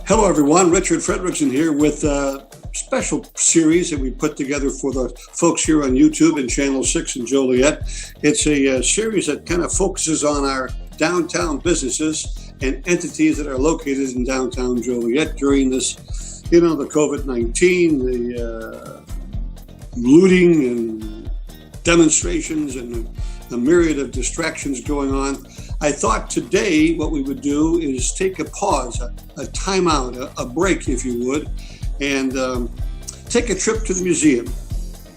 Hello, everyone. Richard Fredrickson here with a special series that we put together for the folks here on YouTube and Channel 6 in Joliet. It's a series that kind of focuses on our downtown businesses and entities that are located in downtown Joliet during this, the COVID-19, the looting and demonstrations and the myriad of distractions going on. I thought today what we would do is take a pause, a timeout, a break, if you would, and take a trip to the museum.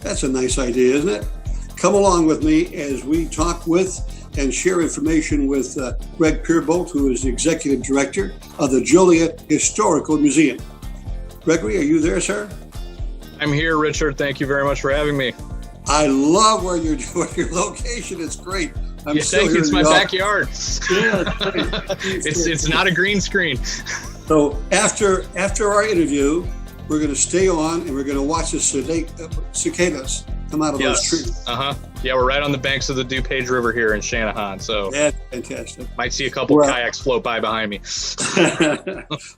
That's a nice idea, isn't it? Come along with me as we talk with and share information with Greg Peerbolte, who is the Executive Director of the Joliet Historical Museum. Gregory, are you there, sir? I'm here, Richard. Thank you very much for having me. I love where your location is. Great. Yeah, thank you. It's my backyard. Yeah, it's not a green screen. So after our interview, we're going to stay on and we're going to watch the cicadas come out of those trees. Yeah, we're right on the banks of the DuPage River here in Shanahan. So that's fantastic. Might see a couple kayaks float by behind me.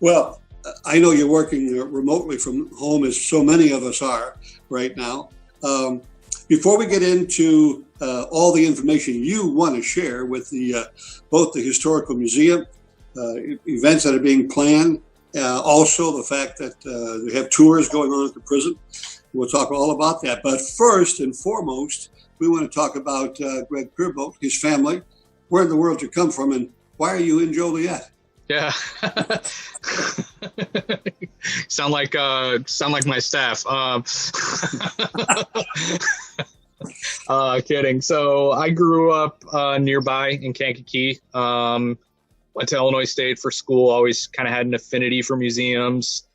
Well, I know you're working remotely from home, as so many of us are right now. Before we get into all the information you want to share with both the Historical Museum, events that are being planned, also the fact that they have tours going on at the prison, we'll talk all about that. But first and foremost, we want to talk about Greg Peerbolte, his family, where in the world you come from, and why are you in Joliet? Yeah. sound like my staff. Kidding. So I grew up nearby in Kankakee. Went to Illinois State for school. Always kind of had an affinity for museums.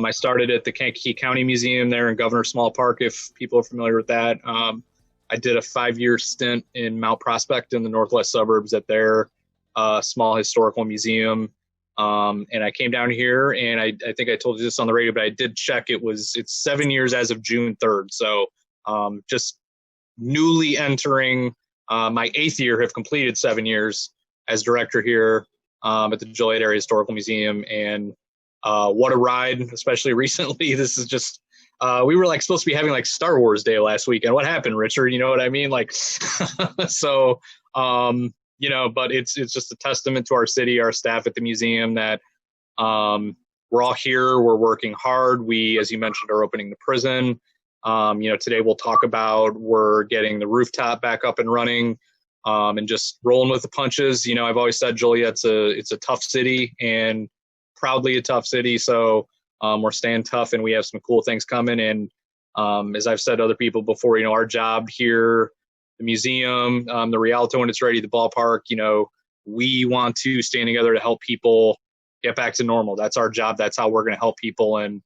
I started at the Kankakee County Museum there in Governor Small Park, if people are familiar with that. I did a 5-year stint in Mount Prospect in the northwest suburbs at their small historical museum. And I came down here, and I think I told you this on the radio, but I did check. It's 7 years as of June 3rd. So just newly entering my 8th year, have completed 7 years as director here at the Joliet Area Historical Museum. And what a ride, especially recently. This is just, we were supposed to be having Star Wars Day last weekend. What happened, Richard? You know what I mean? So, but it's just a testament to our city, our staff at the museum, that we're all here. We're working hard. We, as you mentioned, are opening the prison. Today we'll talk about we're getting the rooftop back up and running, and just rolling with the punches. I've always said Joliet's it's a tough city, and proudly a tough city. So we're staying tough, and we have some cool things coming. And as I've said to other people before, our job here, the museum, the Rialto when it's ready, the ballpark, we want to stand together to help people get back to normal. That's our job. That's how we're going to help people. And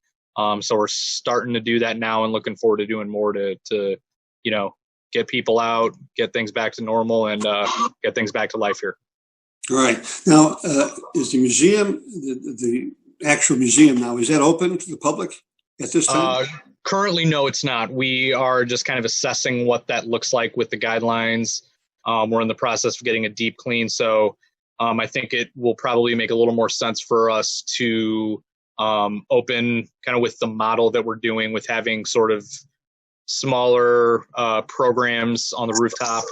so we're starting to do that now, and looking forward to doing more to get people out, get things back to normal, and get things back to life here. All right. Now, is the museum, the actual museum now, is that open to the public at this time? Currently, no, it's not. We are just kind of assessing what that looks like with the guidelines. We're in the process of getting a deep clean. So I think it will probably make a little more sense for us to open kind of with the model that we're doing, with having sort of smaller programs on the rooftop.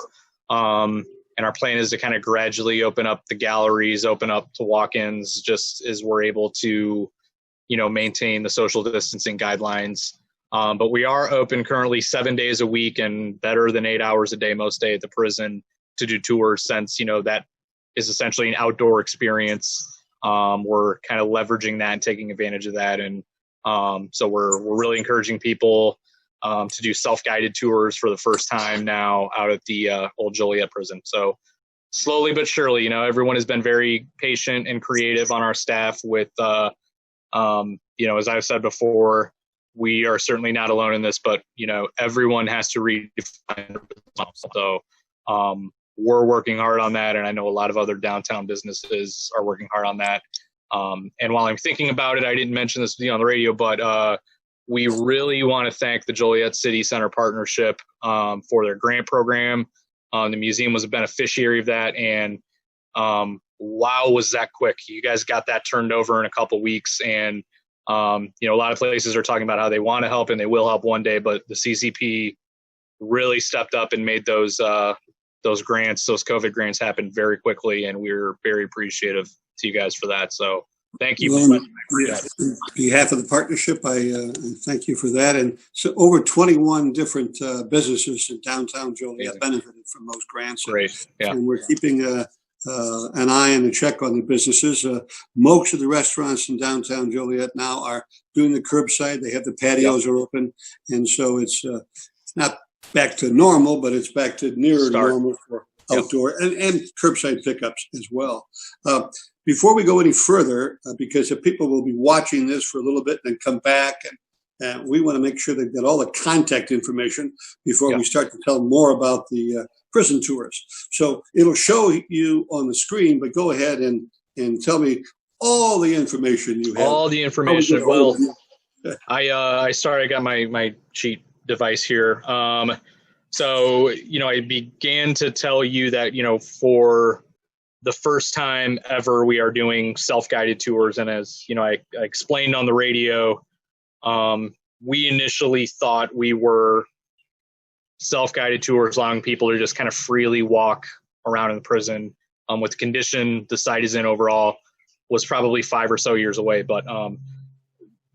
And our plan is to kind of gradually open up the galleries, open up to walk-ins, just as we're able to, maintain the social distancing guidelines. But we are open currently 7 days a week, and better than 8 hours a day most day at the prison to do tours, since, that is essentially an outdoor experience. We're kind of leveraging that and taking advantage of that. And so we're really encouraging people to do self-guided tours for the first time now out at the Old Joliet Prison. So slowly but surely, everyone has been very patient and creative on our staff with, as I've said before, we are certainly not alone in this, but, everyone has to redefine. So we're working hard on that. And I know a lot of other downtown businesses are working hard on that. And while I'm thinking about it, I didn't mention this on the radio, but we really want to thank the Joliet City Center Partnership for their grant program. The museum was a beneficiary of that, and wow, was that quick? You guys got that turned over in a couple weeks, and a lot of places are talking about how they want to help and they will help one day, but the CCP really stepped up and made those grants, those COVID grants, happen very quickly, and we're very appreciative to you guys for that. So thank you. Well, on behalf of the partnership, I thank you for that. And so over 21 different businesses in downtown Joliet benefited from those grants. Great. Yeah. And we're keeping an eye and a check on the businesses. Most of the restaurants in downtown Joliet now are doing the curbside. They have the patios are open. And so it's not back to normal, but it's back to near normal for outdoor and curbside pickups as well. Before we go any further, because if people will be watching this for a little bit and then come back, and we want to make sure they've got all the contact information before we start to tell more about the prison tours. So it'll show you on the screen, but go ahead and tell me all the information you have. All the information. Well, I got my cheat device here. So, I began to tell you that, for the first time ever, we are doing self-guided tours. And as, I explained on the radio, we initially thought we were self-guided tours, allowing people to just kind of freely walk around in the prison. With the condition the site is in overall, was probably 5 or so years away. But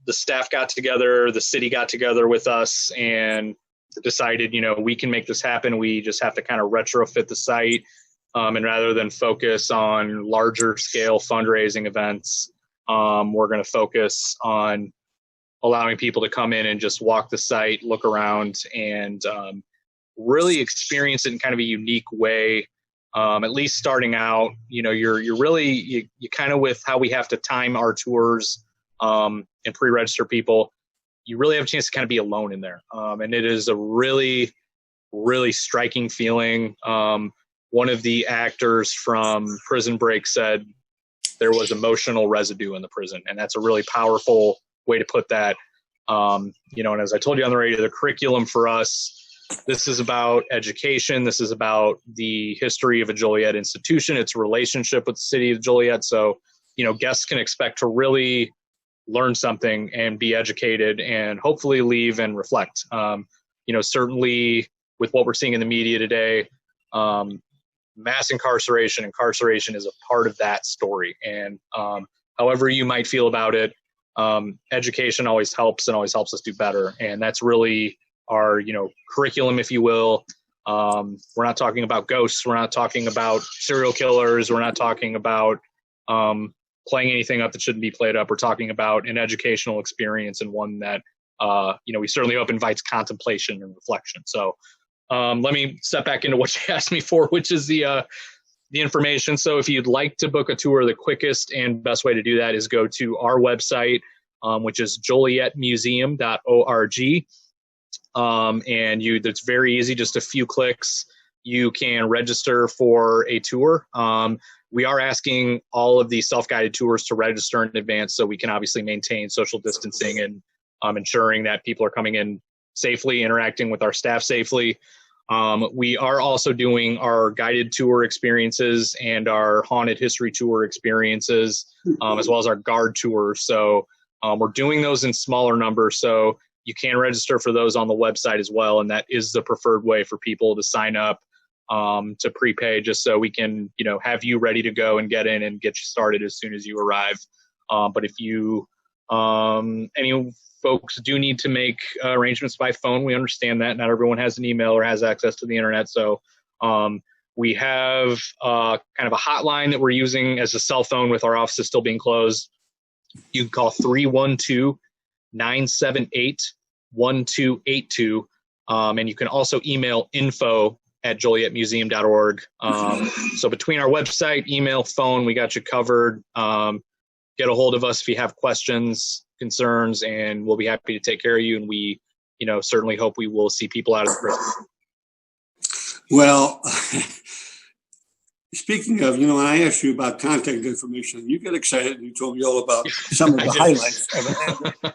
the staff got together, the city got together with us, and decided, we can make this happen. We just have to kind of retrofit the site. And rather than focus on larger scale fundraising events, we're going to focus on allowing people to come in and just walk the site, look around, and really experience it in kind of a unique way. At least starting out, you're really, you kind of, with how we have to time our tours and pre-register people, you really have a chance to kind of be alone in there. And it is a really, really striking feeling. One of the actors from Prison Break said there was emotional residue in the prison. And that's a really powerful way to put that. And as I told you on the radio, the curriculum for us, this is about education. This is about the history of a Joliet institution, its relationship with the city of Joliet. So, guests can expect to really learn something and be educated and hopefully leave and reflect. Certainly with what we're seeing in the media today, mass incarceration is a part of that story. And however you might feel about it, education always helps and always helps us do better. And that's really our, curriculum, if you will. We're not talking about ghosts. We're not talking about serial killers. We're not talking about playing anything up that shouldn't be played up. We're talking about an educational experience, and one that, we certainly hope invites contemplation and reflection. So let me step back into what you asked me for, which is the information. So if you'd like to book a tour, the quickest and best way to do that is go to our website, which is jolietmuseum.org. And it's very easy, just a few clicks. You can register for a tour. We are asking all of these self-guided tours to register in advance so we can obviously maintain social distancing and ensuring that people are coming in safely, interacting with our staff safely. We are also doing our guided tour experiences and our haunted history tour experiences, as well as our guard tours. So we're doing those in smaller numbers, so you can register for those on the website as well, and that is the preferred way for people to sign up, to prepay, just so we can, have you ready to go and get in and get you started as soon as you arrive. But if you, any folks do need to make arrangements by phone, we understand that not everyone has an email or has access to the internet. So we have kind of a hotline that we're using as a cell phone with our offices still being closed. You can call 312-978-1282. And you can also email info@jolietmuseum.org. So between our website, email, phone, we got you covered. Get a hold of us if you have questions, concerns, and we'll be happy to take care of you. And we, certainly hope we will see people out of the prison. Well, speaking of, when I asked you about contact information, you get excited and you told me all about some of the highlights of it.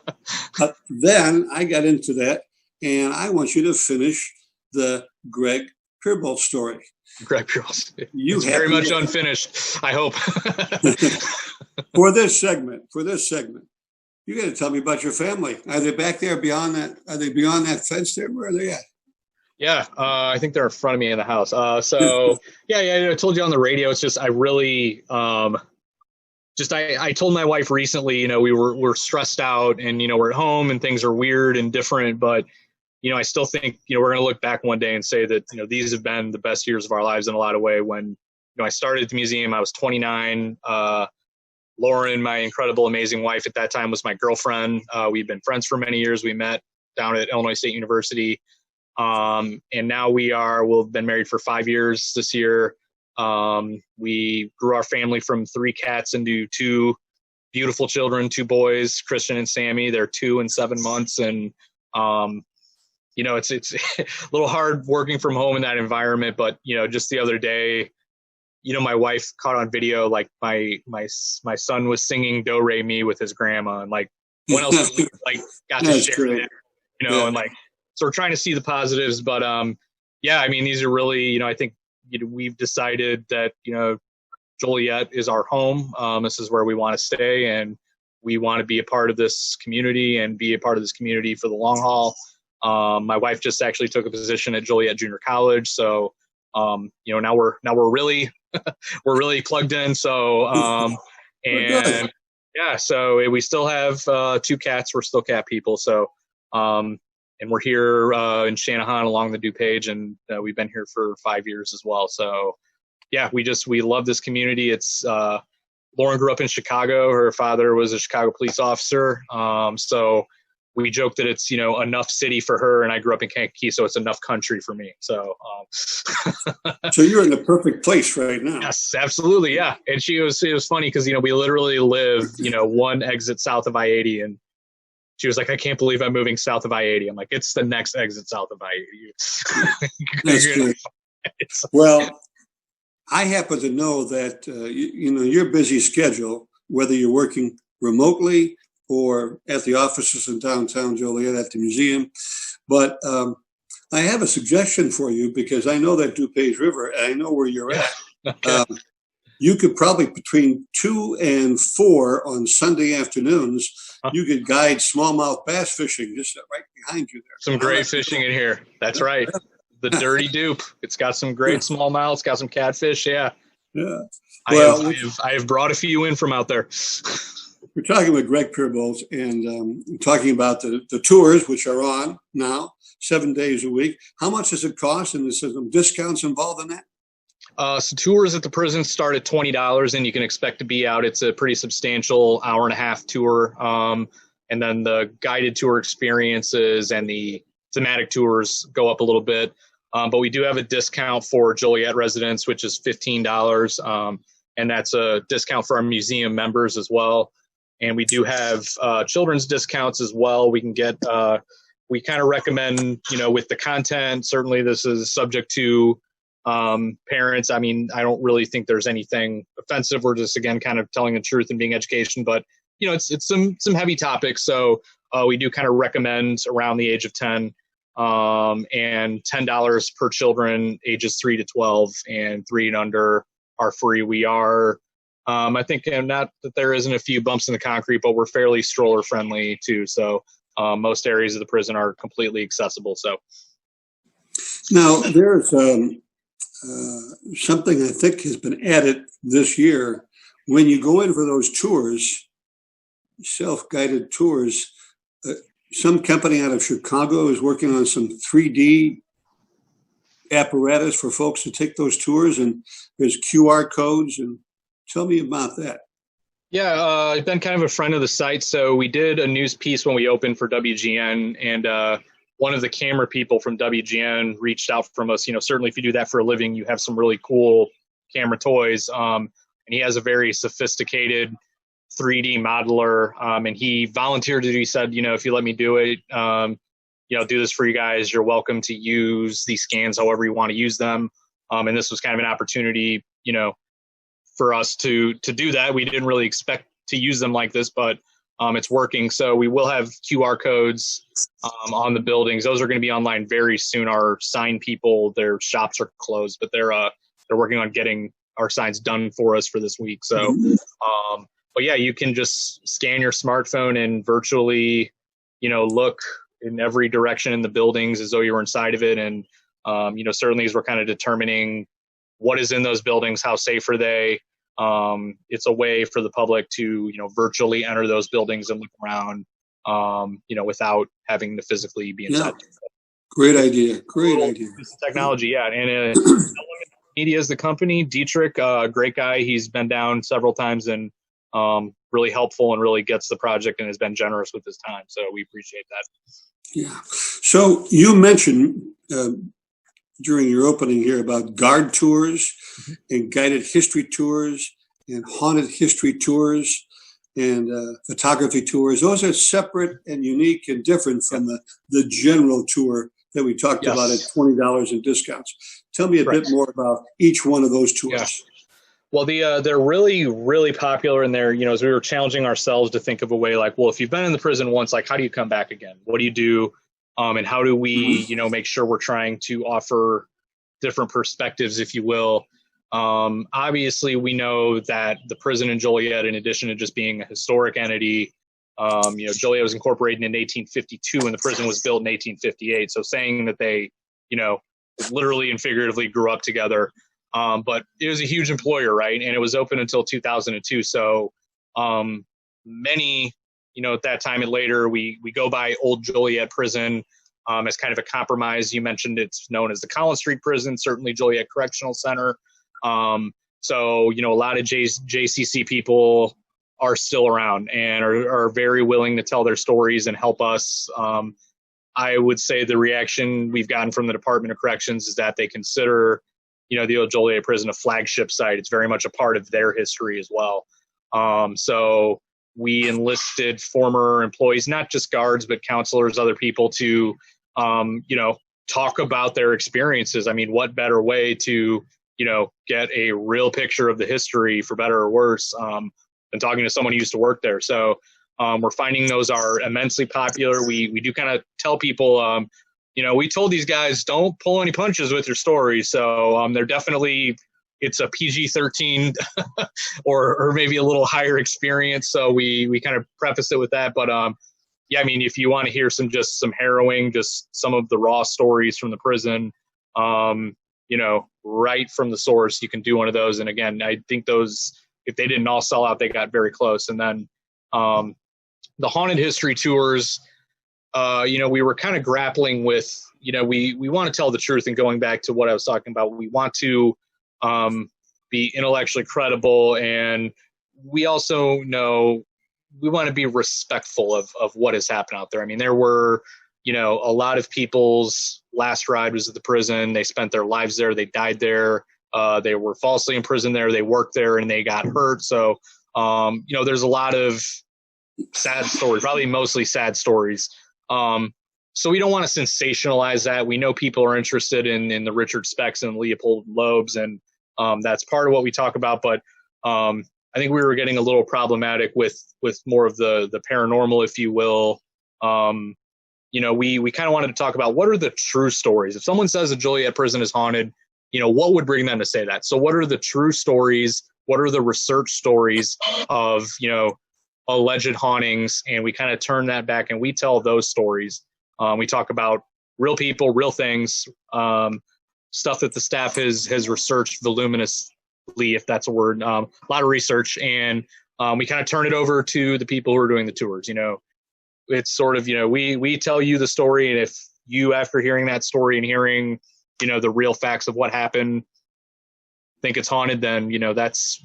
But then I got into that, and I want you to finish the Greg Peerbolte story. Greg Peerbolte. You It's very much unfinished, I hope. For this segment, you got to tell me about your family. Are they back there beyond that? Are they beyond that fence there? Where are they at? Yeah, I think they're in front of me in the house. I told you on the radio. It's just I really I told my wife recently. We're stressed out, and we're at home, and things are weird and different. But I still think we're going to look back one day and say that these have been the best years of our lives in a lot of way. When I started at the museum, I was 29. Lauren, my incredible, amazing wife at that time, was my girlfriend. We've been friends for many years. We met down at Illinois State University. And now we've been married for 5 years this year. We grew our family from 3 cats into 2 beautiful children, 2 boys, Christian and Sammy. They're 2 and 7 months. And, it's a little hard working from home in that environment, but, just the other day, my wife caught on video, like my son was singing Do Re Mi with his grandma, and like when else got to share that, and like, so we're trying to see the positives, but these are really, I think we've decided that Joliet is our home. This is where we want to stay, and we want to be a part of this community and be a part of this community for the long haul. My wife just actually took a position at Joliet Junior College, so now we're really we're really plugged in. So so we still have 2 cats. We're still cat people. So and we're here in Shanahan along the DuPage, and we've been here for 5 years as well. So yeah, we love this community. It's Lauren grew up in Chicago. Her father was a Chicago police officer. So we joke that it's, enough city for her, and I grew up in Kankakee, so it's enough country for me. So, so you're in the perfect place right now. Yes, absolutely. Yeah. And it was funny because, we literally live, 1 exit south of I-80, and she was like, I can't believe I'm moving south of I-80. I'm like, it's the next exit south of I-80. That's good. Well, I happen to know that, your busy schedule, whether you're working remotely or at the offices in downtown Joliet at the museum. But I have a suggestion for you, because I know that DuPage River, and I know where you're at. Okay. You could probably, between 2 and 4 on Sunday afternoons, you could guide smallmouth bass fishing just right behind you there. Some great fishing in here. That's right. The Dirty Dupe. It's got some great smallmouth. It's got some catfish. Yeah. Yeah. Well, I have brought a few in from out there. We're talking with Greg Peerbolte, and talking about the tours, which are on now, 7 days a week. How much does it cost? And there's some discounts involved in that? So tours at the prison start at $20, and you can expect to be out. It's a pretty substantial hour-and-a-half tour. And then the guided tour experiences and the thematic tours go up a little bit. But we do have a discount for Joliet residents, which is $15. And that's a discount for our museum members as well. And we do have children's discounts as well. We can get, we kind of recommend, with the content, certainly this is subject to parents. I mean, I don't really think there's anything offensive. We're just, again, kind of telling the truth and being education, but it's some heavy topics. So we do kind of recommend around the age of 10, and $10 per children ages 3 to 12, and 3 and under are free. We are, I think, not that there isn't a few bumps in the concrete, but we're fairly stroller friendly too. So most areas of the prison are completely accessible. So now there's something I think has been added this year. When you go in for those tours, self-guided tours, some company out of Chicago is working on some 3D apparatus for folks to take those tours, and there's QR codes. And tell me about that. Yeah, I've been kind of a friend of the site. So we did a news piece when we opened for WGN, and one of the camera people from WGN reached out from us. Certainly if you do that for a living, you have some really cool camera toys. And he has a very sophisticated 3D modeler, and he volunteered to do. He said, if you let me do it, do this for you guys, you're welcome to use these scans however you want to use them. And this was kind of an opportunity, for us to do that. We didn't really expect to use them like this, but it's working. So we will have QR codes on the buildings. Those are going to be online very soon. Our sign people, their shops are closed, but they're they're working on getting our signs done for us for this week. So, but yeah, you can just scan your smartphone and virtually, look in every direction in the buildings as though you were inside of it. And, certainly as we're kind of determining what is in those buildings, how safe are they, it's a way for the public to, virtually enter those buildings and look around, without having to physically be inside. Yeah. Great idea. Great idea. Technology, yeah. And Media is the company. Dietrich, great guy. He's been down several times and really helpful and really gets the project and has been generous with his time. So we appreciate that. Yeah. So you mentioned during your opening here about guard tours and guided history tours and haunted history tours and photography tours. Those are separate and unique and different from the general tour that we talked about at $20 in discounts. Tell me a bit more about each one of those tours. Yeah. Well, they're really, really popular in there. As we were challenging ourselves to think of a way like, well, if you've been in the prison once, like, how do you come back again? What do you do? And how do we, make sure we're trying to offer different perspectives, if you will. Obviously, we know that the prison in Joliet, in addition to just being a historic entity, Joliet was incorporated in 1852 and the prison was built in 1858. So saying that they, literally and figuratively grew up together. But it was a huge employer, right? And it was open until 2002. So many, at that time and later, we go by Old Joliet Prison as kind of a compromise. You mentioned it's known as the Collins Street Prison, certainly Joliet Correctional Center. So, a lot of JCC people are still around and are very willing to tell their stories and help us. I would say the reaction we've gotten from the Department of Corrections is that they consider, the Old Joliet Prison a flagship site. It's very much a part of their history as well. So we enlisted former employees, not just guards, but counselors, other people to, talk about their experiences. I mean, what better way to, get a real picture of the history, for better or worse, than talking to someone who used to work there. So we're finding those are immensely popular. We do kind of tell people, we told these guys don't pull any punches with your stories. So they're definitely, it's a PG-13 or maybe a little higher experience. So we kind of preface it with that. But if you want to hear some harrowing, just some of the raw stories from the prison, right from the source, you can do one of those. And again, I think those, if they didn't all sell out, they got very close. And then the haunted history tours, we were kind of grappling with, we want to tell the truth, and going back to what I was talking about, we want to be intellectually credible. And we also know we want to be respectful of what has happened out there. I mean, there were, a lot of people's last ride was at the prison. They spent their lives there. They died there. They were falsely imprisoned there. They worked there and they got hurt. So, there's a lot of sad stories, probably mostly sad stories. So we don't want to sensationalize that. We know people are interested in the Richard Specks and Leopold Loebs, and that's part of what we talk about. But I think we were getting a little problematic with more of the paranormal, if you will. We kind of wanted to talk about what are the true stories. If someone says a Joliet prison is haunted, what would bring them to say that? So what are the true stories? What are the research stories of, alleged hauntings? And we kind of turn that back and we tell those stories. We talk about real people, real things, stuff that the staff has researched voluminously, if that's a word, a lot of research. And we kind of turn it over to the people who are doing the tours. It's sort of, we tell you the story. And if you, after hearing that story and hearing, the real facts of what happened, think it's haunted, then, that's,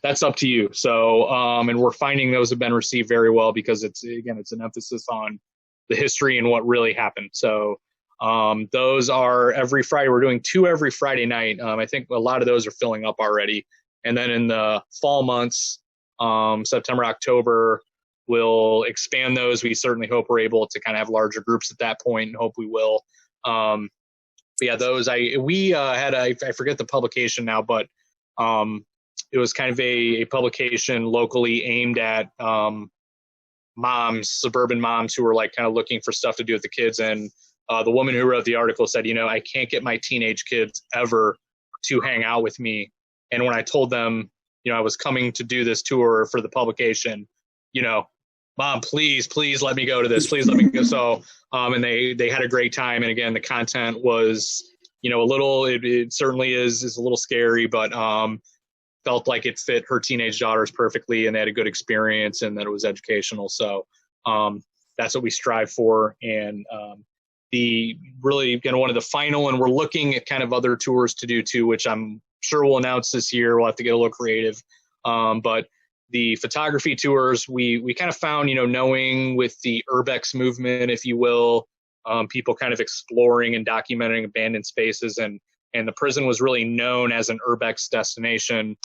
that's up to you. So, and we're finding those have been received very well because it's an emphasis on the history and what really happened. So, those are every Friday. We're doing 2 every Friday night. I think a lot of those are filling up already. And then in the fall months, September, October, we'll expand those. We certainly hope we're able to kind of have larger groups at that point, and hope we will. But yeah, those I forget the publication now, but it was kind of a publication locally aimed at moms, suburban moms who were like kind of looking for stuff to do with the kids. And the woman who wrote the article said, I can't get my teenage kids ever to hang out with me. And when I told them, I was coming to do this tour for the publication, Mom, please let me go to this. Please let me go. So, and they had a great time. And again, the content was, it certainly is a little scary, but felt like it fit her teenage daughters perfectly, and they had a good experience, and that it was educational. So that's what we strive for. And one of the final, and we're looking at kind of other tours to do too, which I'm sure we'll announce this year. We'll have to get a little creative. But the photography tours, we kind of found, knowing with the urbex movement, if you will, people kind of exploring and documenting abandoned spaces, and the prison was really known as an urbex destination,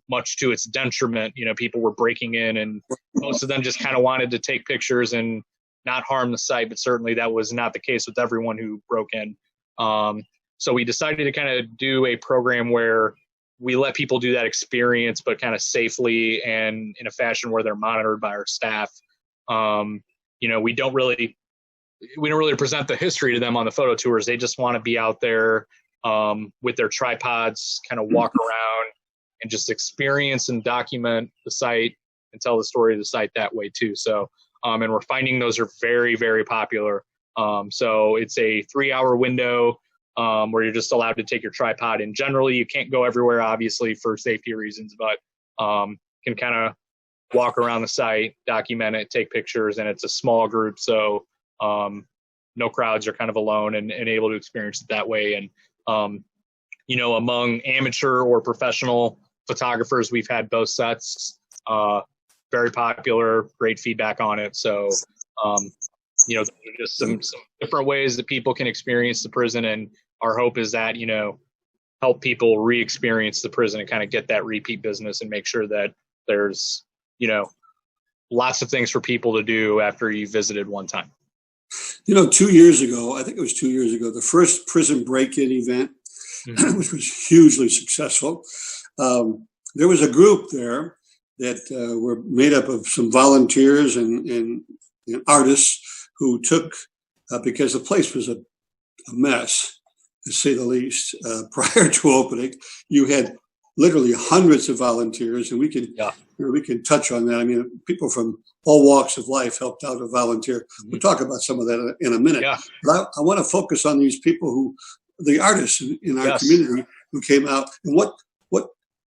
much to its detriment. People were breaking in, and most of them just kind of wanted to take pictures and not harm the site, but certainly that was not the case with everyone who broke in. So we decided to kind of do a program where we let people do that experience, but kind of safely and in a fashion where they're monitored by our staff. We don't really present the history to them on the photo tours. They just want to be out there with their tripods, kind of walk around and just experience and document the site and tell the story of the site that way too. So, and we're finding those are very, very popular. So it's a 3-hour window where you're just allowed to take your tripod, and generally you can't go everywhere, obviously, for safety reasons, but can kind of walk around the site, document it, take pictures, and it's a small group. So no crowds, are kind of alone and able to experience it that way. And, among amateur or professional photographers, we've had both sets, very popular, great feedback on it. So, those are just some different ways that people can experience the prison. And our hope is that, help people re-experience the prison and kind of get that repeat business and make sure that there's, lots of things for people to do after you visited one time. 2 years ago, I think it was 2 years ago, the first prison break-in event, which was hugely successful, there was a group there that were made up of some volunteers and artists who took, because the place was a mess, to say the least, prior to opening. You had literally hundreds of volunteers, and we can touch on that. I mean, people from all walks of life helped out to volunteer. We'll talk about some of that in a minute. Yeah. But I want to focus on these people the artists in our community who came out, and what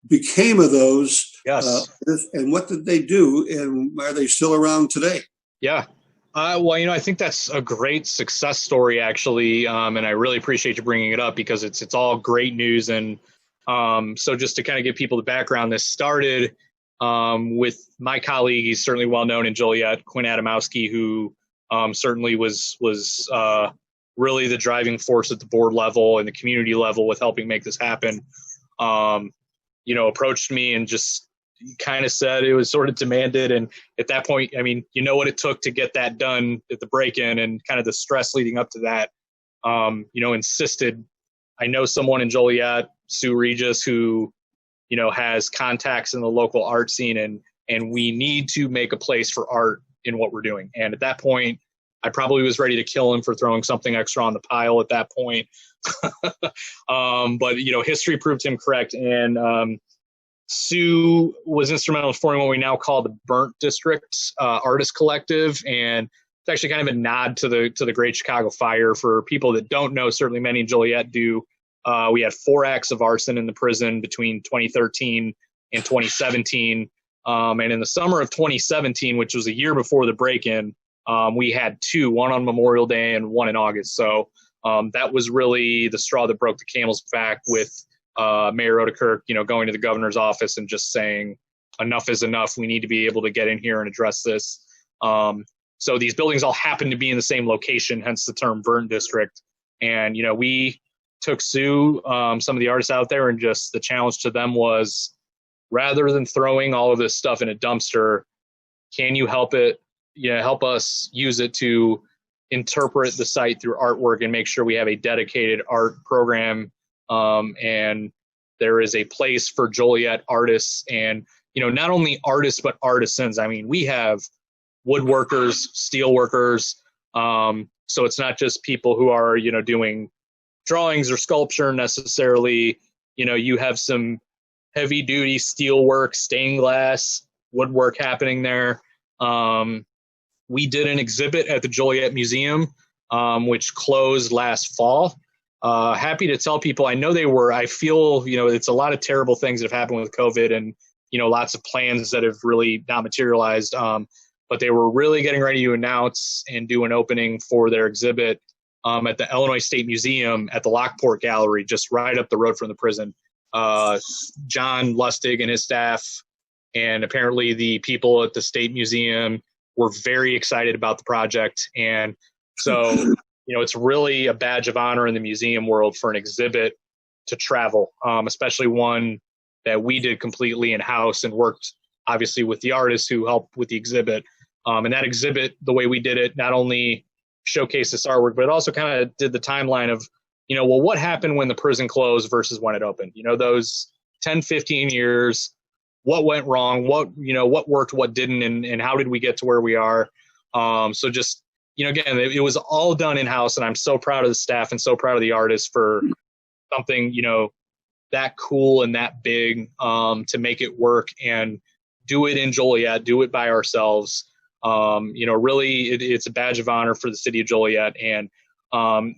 became of those, and what did they do, and are they still around today? Yeah. I think that's a great success story, actually, and I really appreciate you bringing it up because it's all great news. And so just to kind of give people the background, this started with my colleague. He's certainly well known in Joliet, Quinn Adamowski, who certainly was really the driving force at the board level and the community level with helping make this happen. Approached me and just kind of said it was sort of demanded. And at that point, I mean, what it took to get that done at the break-in and kind of the stress leading up to that, insisted. I know someone in Joliet, Sue Regis, who, has contacts in the local art scene, and we need to make a place for art in what we're doing. And at that point, I probably was ready to kill him for throwing something extra on the pile at that point. But, history proved him correct. And Sue was instrumental in forming what we now call the Burnt District Artist Collective. And it's actually kind of a nod to the Great Chicago Fire. For people that don't know, certainly many in Joliet do. We had 4 acts of arson in the prison between 2013 and 2017. And in the summer of 2017, which was a year before the break-in, we had 2, one on Memorial Day and one in August. So that was really the straw that broke the camel's back with Mayor Odekirk, going to the governor's office and just saying, enough is enough. We need to be able to get in here and address this. So these buildings all happen to be in the same location, hence the term Burnt District. And, we took Sue, some of the artists out there, and just the challenge to them was, rather than throwing all of this stuff in a dumpster, can you help us use it to interpret the site through artwork and make sure we have a dedicated art program. And there is a place for Joliet artists, and, not only artists, but artisans. I mean, we have woodworkers, steel workers. So it's not just people who are, doing drawings or sculpture necessarily. you have some heavy duty steel work, stained glass, woodwork happening there. We did an exhibit at the Joliet Museum, which closed last fall. Happy to tell people, I feel, it's a lot of terrible things that have happened with COVID and, lots of plans that have really not materialized. But they were really getting ready to announce and do an opening for their exhibit at the Illinois State Museum at the Lockport Gallery, just right up the road from the prison. John Lustig and his staff, and apparently the people at the State Museum were very excited about the project. And so, it's really a badge of honor in the museum world for an exhibit to travel, especially one that we did completely in-house and worked obviously with the artists who helped with the exhibit. And that exhibit, the way we did it, not only showcased this artwork, but it also kind of did the timeline of, what happened when the prison closed versus when it opened. Those 10, 15 years, what went wrong, what worked, what didn't, and how did we get to where we are. So just, again, it was all done in-house, and I'm so proud of the staff and so proud of the artists for something, that cool and that big to make it work and do it in Joliet, do it by ourselves. Really, it's a badge of honor for the city of Joliet. And,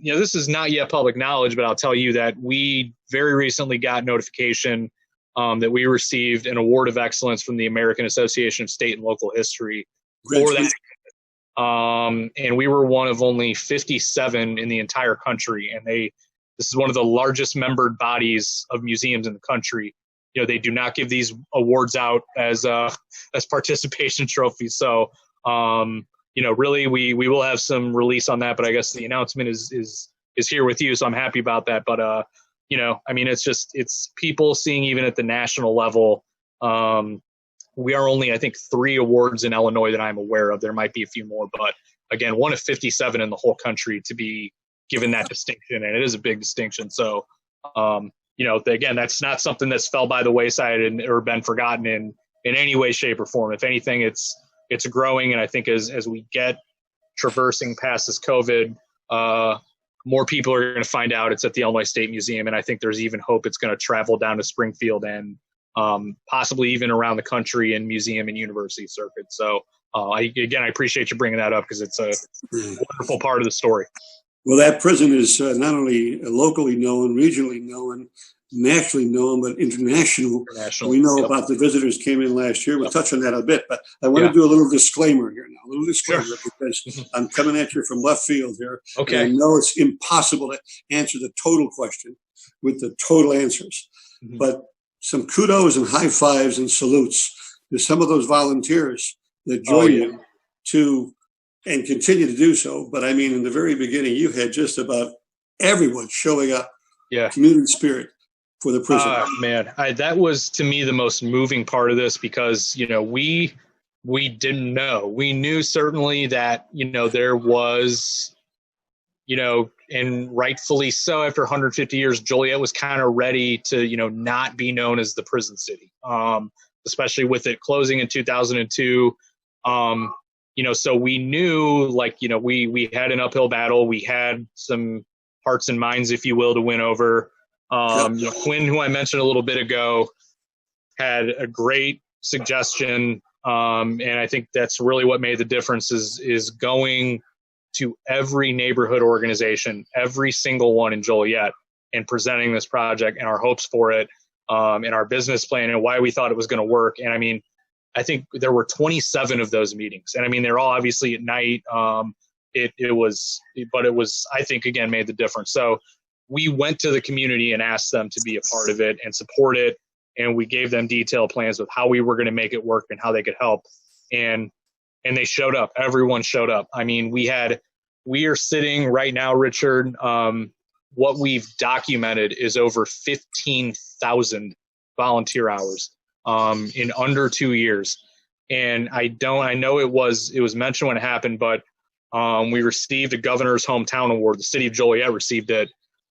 this is not yet public knowledge, but I'll tell you that we very recently got notification that we received an award of excellence from the American Association of State and Local History for that. And we were one of only 57 in the entire country. And this is one of the largest membered bodies of museums in the country. They do not give these awards out as participation trophies. So, really, we will have some release on that, but I guess the announcement is here with you. So I'm happy about that. But, it's people seeing even at the national level. We are only, I think, 3 awards in Illinois that I'm aware of. There might be a few more, but again, one of 57 in the whole country to be given that distinction. And it is a big distinction. So, again, that's not something that's fell by the wayside or been forgotten in any way, shape, or form. If anything, it's growing. And I think as we get traversing past this COVID, more people are going to find out it's at the Illinois State Museum. And I think there's even hope it's going to travel down to Springfield and possibly even around the country in museum and university circuits. So I appreciate you bringing that up because it's a wonderful part of the story. Well, that prison is not only locally known, regionally known, nationally known, but international. We know about the visitors came in last year. We'll touch on that a bit, but I want to do a little disclaimer here now, because I'm coming at you from left field here. Okay. And I know it's impossible to answer the total question with the total answers, but some kudos and high fives and salutes to some of those volunteers that joined you to and continue to do so. But I mean, in the very beginning, you had just about everyone showing up, community spirit for the prison. Man, that was to me the most moving part of this because, we didn't know. We knew certainly that, there was, and rightfully so, after 150 years, Joliet was kind of ready to, not be known as the prison city, especially with it closing in 2002. So we knew, we had an uphill battle. We had some hearts and minds, if you will, to win over. Quinn, who I mentioned a little bit ago, had a great suggestion. And I think that's really what made the difference is going to every neighborhood organization, every single one in Joliet, and presenting this project and our hopes for it, and our business plan and why we thought it was going to work. And I mean, I think there were 27 of those meetings, and I mean, they're all obviously at night. It was, I think, again, made the difference. So we went to the community and asked them to be a part of it and support it. And we gave them detailed plans with how we were going to make it work and how they could help. And they showed up. Everyone showed up. I mean, we are sitting right now, Richard. What we've documented is over 15,000 volunteer hours in under 2 years. And I know it was mentioned when it happened, but we received a governor's hometown award. The city of Joliet received it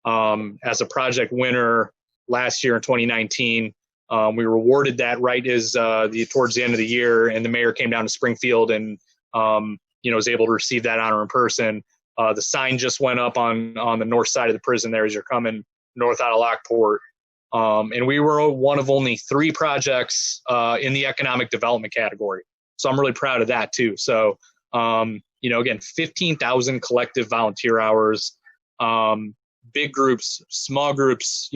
as a project winner last year in 2019. We were awarded that right as towards the end of the year, and the mayor came down to Springfield and was able to receive that honor in person. The sign just went up on the north side of the prison there as you're coming north out of Lockport. And we were one of only 3 projects in the economic development category. So I'm really proud of that too. So, again, 15,000 collective volunteer hours, big groups, small groups,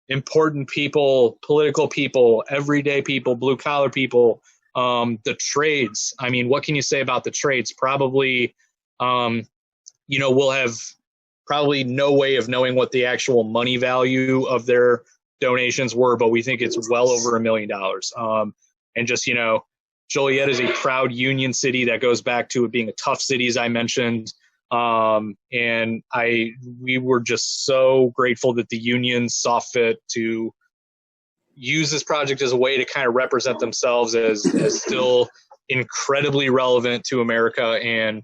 important people, political people, everyday people, blue collar people, the trades. I mean, what can you say about the trades? Probably, we'll have probably no way of knowing what the actual money value of their donations were, but we think it's well over $1 million. And just, Joliet is a proud union city that goes back to it being a tough city, as I mentioned. And we were just so grateful that the union saw fit to use this project as a way to kind of represent themselves as still incredibly relevant to America. And,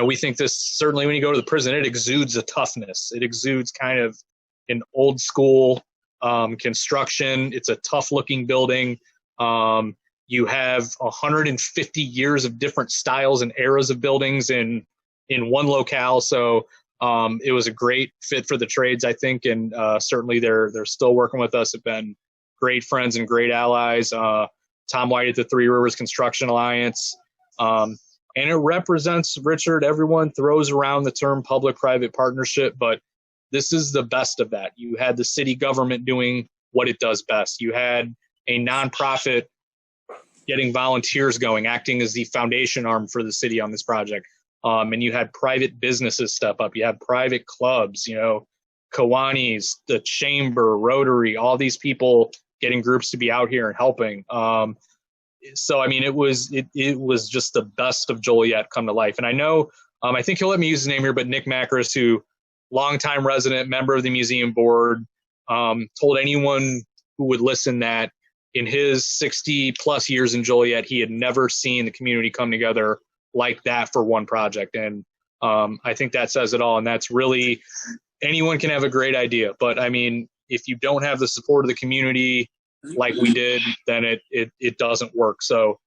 we think this, certainly when you go to the prison, it exudes a toughness. It exudes kind of an old school construction. It's a tough looking building. You have 150 years of different styles and eras of buildings in one locale. So it was a great fit for the trades, I think. And certainly they're still working with us. Have been great friends and great allies. Tom White at the Three Rivers Construction Alliance. And it represents, Richard, everyone throws around the term public-private partnership, but this is the best of that. You had the city government doing what it does best. You had a nonprofit getting volunteers going, acting as the foundation arm for the city on this project. And you had private businesses step up. You had private clubs, Kiwanis, the Chamber, Rotary, all these people getting groups to be out here and helping. So, I mean, it was just the best of Joliet come to life. And I know, I think he'll let me use his name here, but Nick Macris, who longtime resident, member of the museum board, told anyone who would listen that in his 60 plus years in Joliet, he had never seen the community come together like that for one project. And I think that says it all. And that's really, anyone can have a great idea. But I mean, if you don't have the support of the community like we did, then it doesn't work. So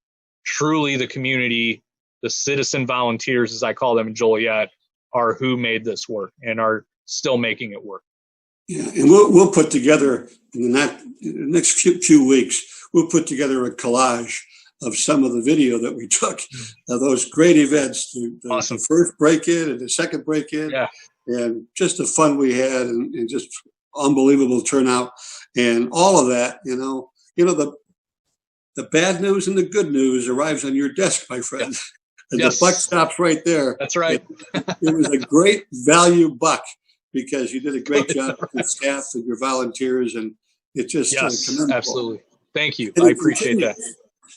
truly the community, the citizen volunteers, as I call them in Joliet, are who made this work and are still making it work. Yeah, and we'll put together in the next few weeks, we'll put together a collage of some of the video that we took of those great events, Awesome. The first break-in and the second break-in, Yeah. And just the fun we had and just unbelievable turnout and all of that, the bad news and the good news arrives on your desk, my friend. And Yes. The buck stops right there. That's right. It was a great value buck because you did a great job with your staff and your volunteers, and it just commendable. Absolutely. Thank you. And I appreciate that.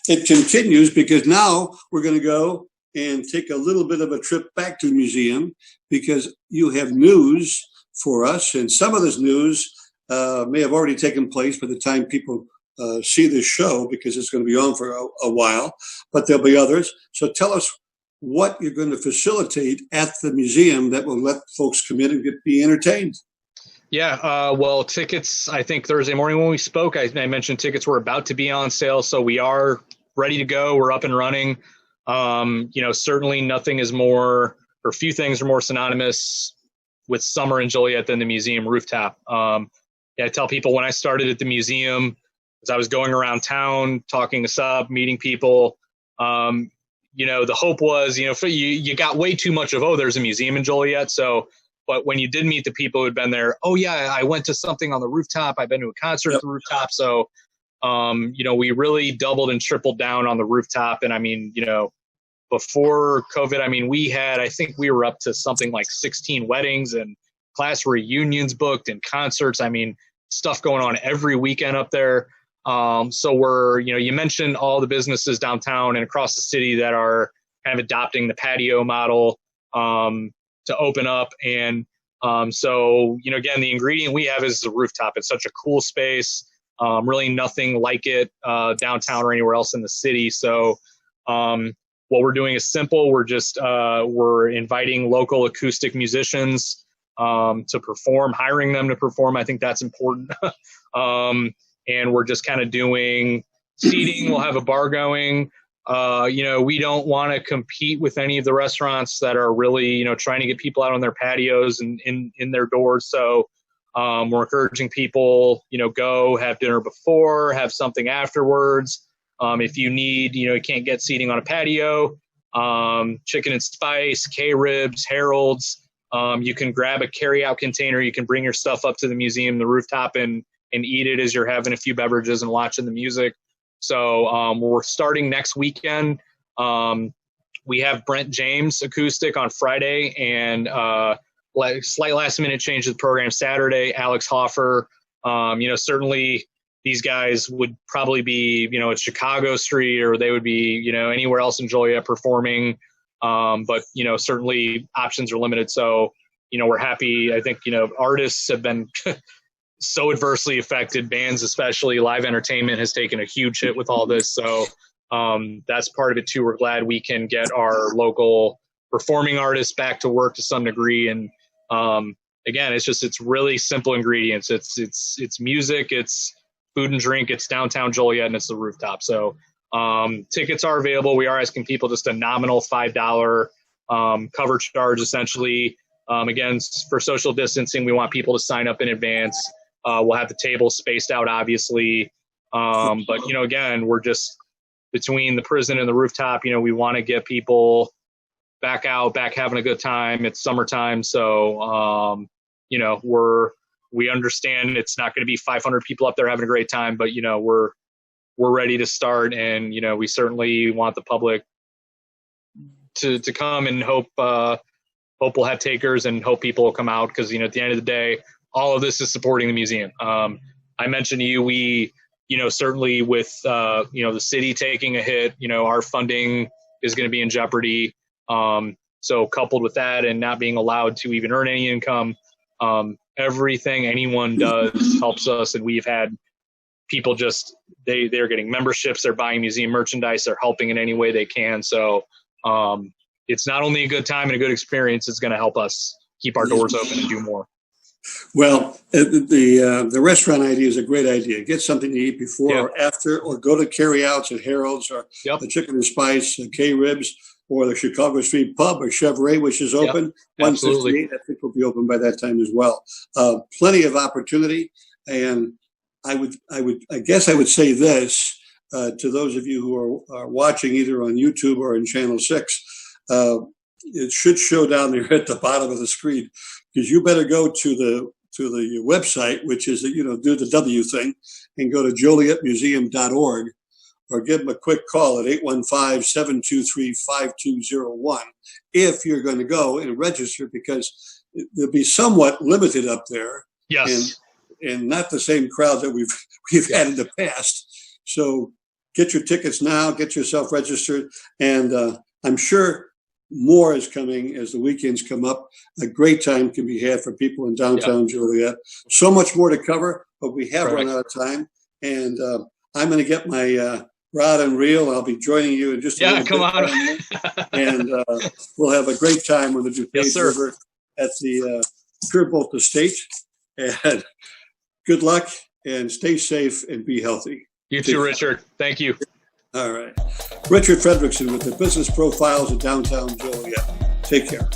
It continues because now we're going to go and take a little bit of a trip back to the museum because you have news for us, and some of this news may have already taken place by the time people see this show because it's going to be on for a while, but there'll be others. So tell us what you're going to facilitate at the museum that will let folks come in and be entertained. Yeah, well, tickets, I think Thursday morning when we spoke, I mentioned tickets were about to be on sale, so we are ready to go. We're up and running. Certainly nothing is more, or few things are more synonymous with summer in Joliet than the museum rooftop. I tell people when I started at the museum, as I was going around town, talking to sub, meeting people, the hope was, you got way too much of, there's a museum in Joliet. So, but when you did meet the people who had been there, I went to something on the rooftop. I've been to a concert at the rooftop. So, we really doubled and tripled down on the rooftop. And I mean, before COVID, I think we were up to something like 16 weddings and class reunions booked and concerts. Stuff going on every weekend up there. So we're, you mentioned all the businesses downtown and across the city that are kind of adopting the patio model to open up. And again, the ingredient we have is the rooftop. It's such a cool space. Really nothing like it downtown or anywhere else in the city. So what we're doing is simple. We're just we're inviting local acoustic musicians to perform, hiring them to perform. I think that's important. And we're just kind of doing seating. We'll have a bar going. We don't want to compete with any of the restaurants that are really, trying to get people out on their patios and in their doors. So We're encouraging people, go have dinner before, have something afterwards. If you need, you can't get seating on a patio, chicken and spice, K-ribs, Harold's. You can grab a carry-out container. You can bring your stuff up to the museum, the rooftop, and eat it as you're having a few beverages and watching the music. So we're starting next weekend. We have Brent James acoustic on Friday, and slight last-minute change to the program Saturday. Alex Hoffer. Certainly these guys would probably be, at Chicago Street, or they would be, anywhere else in Joliet performing. But certainly options are limited. So, we're happy. I think, artists have been so adversely affected, bands especially. Live entertainment has taken a huge hit with all this. So that's part of it too. We're glad we can get our local performing artists back to work to some degree. And again, it's really simple ingredients. It's music, it's food and drink, it's downtown Joliet, and it's the rooftop. So tickets are available. We are asking people just a nominal $5 cover charge, essentially. Again, for social distancing, we want people to sign up in advance. We'll have the tables spaced out, obviously. But, again, we're just between the prison and the rooftop. We want to get people back out, back having a good time. It's summertime. So, we understand it's not going to be 500 people up there having a great time, but, we're ready to start. And, we certainly want the public to come and hope we'll have takers and hope people will come out. Cause at the end of the day, all of this is supporting the museum. I mentioned to you, we, certainly with, the city taking a hit, our funding is going to be in jeopardy. So coupled with that and not being allowed to even earn any income, everything anyone does helps us. And we've had people just, they're getting memberships, they're buying museum merchandise, they're helping in any way they can. So it's not only a good time and a good experience, it's going to help us keep our doors open and do more. Well, the restaurant idea is a great idea. Get something to eat before or after, or go to carry-outs at Harold's or the Chicken and Spice, K-Ribs, or the Chicago Street Pub or Chevrolet, which is open. 158, I think, will be open by that time as well. Plenty of opportunity, and I guess I would say this to those of you who are watching either on YouTube or in Channel 6. It should show down there at the bottom of the screen, because you better go to the website, which is, do the W thing, and go to jolietmuseum.org, or give them a quick call at 815-723-5201 if you're going to go and register, because they'll be somewhat limited up there. Yes. And not the same crowd that we've had in the past. So get your tickets now, get yourself registered, and I'm sure more is coming as the weekends come up. A great time can be had for people in downtown Joliet. So much more to cover, but we have run out of time. And I'm going to get my rod and reel. I'll be joining you in just a little come bit. on. And we'll have a great time on the DuPage River at the Peerbolte Estate. And good luck, and stay safe and be healthy. You too, Richard. Thank you. All right. Richard Fredrickson with the Business Profiles of Downtown Joliet. Take care.